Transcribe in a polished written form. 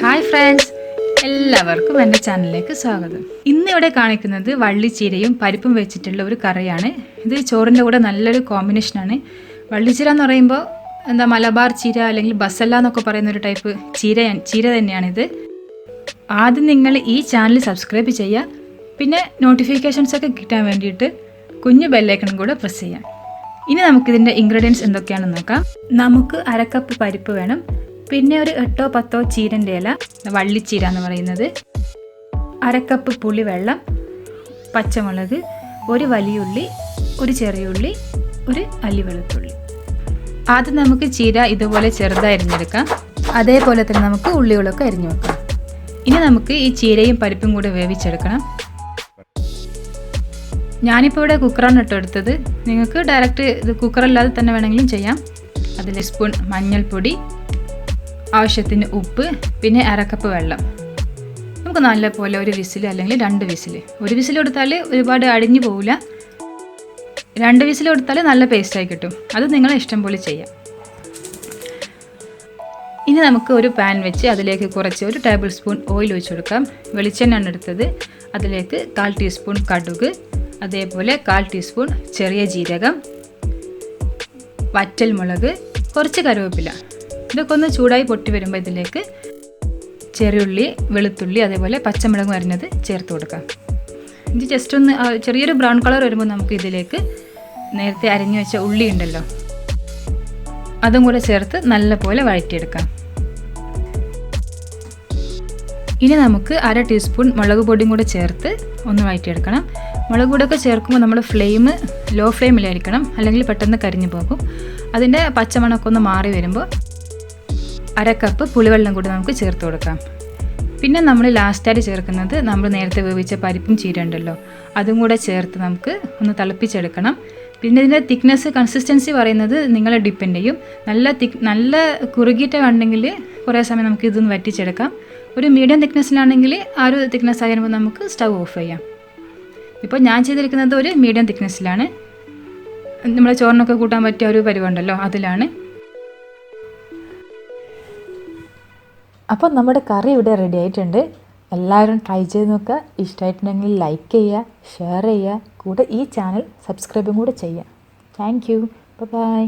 Hi friends, എല്ലാവർക്കും എൻ്റെ ചാനലിലേക്ക് സ്വാഗതം. ഇന്നിവിടെ കാണിക്കുന്നത് വള്ളിച്ചീരയും പരിപ്പും വെച്ചിട്ടുള്ള ഒരു കറിയാണ്. ഇത് ചോറിൻ്റെ കൂടെ നല്ലൊരു കോമ്പിനേഷനാണ്. വള്ളിച്ചീര എന്ന് പറയുമ്പോൾ മലബാർ ചീര അല്ലെങ്കിൽ ബസല്ല എന്നൊക്കെ പറയുന്ന ഒരു ടൈപ്പ് ചീര തന്നെയാണിത്. ആദ്യം നിങ്ങൾ ഈ ചാനൽ സബ്സ്ക്രൈബ് ചെയ്യുക, പിന്നെ നോട്ടിഫിക്കേഷൻസൊക്കെ കിട്ടാൻ വേണ്ടിയിട്ട് കുഞ്ഞു ബെല്ലൈക്കണും കൂടെ പ്രസ് ചെയ്യാം. ഇനി നമുക്കിതിൻ്റെ ഇൻഗ്രീഡിയൻസ് എന്തൊക്കെയാണെന്ന് നോക്കാം. നമുക്ക് 1/2 കപ്പ് പരിപ്പ് വേണം, പിന്നെ ഒരു 8-10 ചീരൻ്റെ ഇല, വള്ളിച്ചീര എന്ന് പറയുന്നത്, 1/2 കപ്പ് പുളിവെള്ളം, പച്ചമുളക്, ഒരു വലിയ ഉള്ളി, ഒരു ചെറിയ ഉള്ളി, ഒരു അല്ലി വെളുത്തുള്ളി. ആദ്യം നമുക്ക് ചീര ഇതുപോലെ ചെറുതായി അരിഞ്ഞെടുക്കാം. അതേപോലെ തന്നെ നമുക്ക് ഉള്ളികളൊക്കെ അരിഞ്ഞു വെക്കാം. ഇനി നമുക്ക് ഈ ചീരയും പരിപ്പും കൂടെ വേവിച്ചെടുക്കണം. ഞാനിപ്പോൾ ഇവിടെ കുക്കറാണ് എടുത്തത്. നിങ്ങൾക്ക് ഡയറക്റ്റ് ഇത് കുക്കറല്ലാതെ തന്നെ വേണമെങ്കിലും ചെയ്യാം. അതിൽ സ്പൂൺ മഞ്ഞൾപ്പൊടി, ആവശ്യത്തിന് ഉപ്പ്, പിന്നെ 1/2 കപ്പ് വെള്ളം. നമുക്ക് നല്ലപോലെ ഒരു വിസിൽ അല്ലെങ്കിൽ 2 വിസിൽ. ഒരു വിസിൽ കൊടുത്താൽ ഒരുപാട് അടിഞ്ഞു പോവില്ല. 2 വിസിൽ കൊടുത്താൽ നല്ല പേസ്റ്റായി കിട്ടും. അത് നിങ്ങളെ ഇഷ്ടം പോലെ ചെയ്യാം. ഇനി നമുക്ക് ഒരു പാൻ വെച്ച് അതിലേക്ക് കുറച്ച് 1 ടേബിൾ സ്പൂൺ ഓയിൽ ഒഴിച്ച് കൊടുക്കാം. വെളിച്ചെണ്ണയാണ് എടുത്തത്. അതിലേക്ക് 1/4 ടീസ്പൂൺ കടുക്, അതേപോലെ 1/4 ടീസ്പൂൺ ചെറിയ ജീരകം, വറ്റൽമുളക്, കുറച്ച് കറിവേപ്പില. ഇതൊക്കെ ഒന്ന് ചൂടായി പൊട്ടി വരുമ്പോൾ ഇതിലേക്ക് ചെറിയുള്ളി, വെളുത്തുള്ളി, അതേപോലെ പച്ചമുളക് അരിഞ്ഞത് ചേർത്ത് കൊടുക്കാം. ഇത് ജസ്റ്റ് ഒന്ന് ചെറിയൊരു ബ്രൗൺ കളർ വരുമ്പോൾ നമുക്ക് ഇതിലേക്ക് നേരത്തെ അരിഞ്ഞു വെച്ച ഉള്ളി ഉണ്ടല്ലോ, അതും കൂടെ ചേർത്ത് നല്ലപോലെ വഴറ്റിയെടുക്കാം. ഇനി നമുക്ക് 1/2 ടീസ്പൂൺ മുളക് പൊടിയും കൂടെ ചേർത്ത് ഒന്ന് വഴറ്റിയെടുക്കണം. മുളക് പൊടിയൊക്കെ ചേർക്കുമ്പോൾ നമ്മൾ ഫ്ലെയിം ലോ ഫ്ലെയിമിലായിരിക്കണം, അല്ലെങ്കിൽ പെട്ടെന്ന് കരിഞ്ഞു പോകും. അതിൻ്റെ പച്ചമണമൊക്കെ ഒന്ന് മാറി വരുമ്പോൾ 1/2 കപ്പ് പുളിവെള്ളം കൂടി നമുക്ക് ചേർത്ത് കൊടുക്കാം. പിന്നെ നമ്മൾ ലാസ്റ്റായിട്ട് ചേർക്കുന്നത് നമ്മൾ നേരത്തെ വേവിച്ച പരിപ്പും ചീര ഉണ്ടല്ലോ, അതും കൂടെ ചേർത്ത് നമുക്ക് ഒന്ന് തിളപ്പിച്ചെടുക്കണം. പിന്നെ ഇതിൻ്റെ തിക്നെസ് കൺസിസ്റ്റൻസി പറയുന്നത് നിങ്ങളെ ഡിപ്പെൻഡ് ചെയ്യും. നല്ല കുറുകിയിട്ട് വേണമെങ്കിൽ കുറേ സമയം നമുക്ക് ഇതൊന്ന് വറ്റിച്ചെടുക്കാം. ഒരു മീഡിയം തിക്നെസ്സിലാണെങ്കിൽ ആ ഒരു തിക്നെസ് ആകുമ്പോൾ നമുക്ക് സ്റ്റൗ ഓഫ് ചെയ്യാം. ഇപ്പോൾ ഞാൻ ചെയ്തിരിക്കുന്നത് ഒരു മീഡിയം തിക്നെസ്സിലാണ്. നമ്മുടെ ചോറിനൊക്കെ കൂട്ടാൻ പറ്റിയ ഒരു പരിവുണ്ടല്ലോ, അതിലാണ്. അപ്പോൾ നമ്മുടെ കറി ഇവിടെ റെഡി ആയിട്ടുണ്ട്. എല്ലാവരും ട്രൈ ചെയ്ത് നോക്കുക. ഇഷ്ടമായിട്ടുണ്ടെങ്കിൽ ലൈക്ക് ചെയ്യുക, ഷെയർ ചെയ്യുക, കൂടെ ഈ ചാനൽ സബ്സ്ക്രൈബും കൂടെ ചെയ്യുക. Thank you. ബൈ.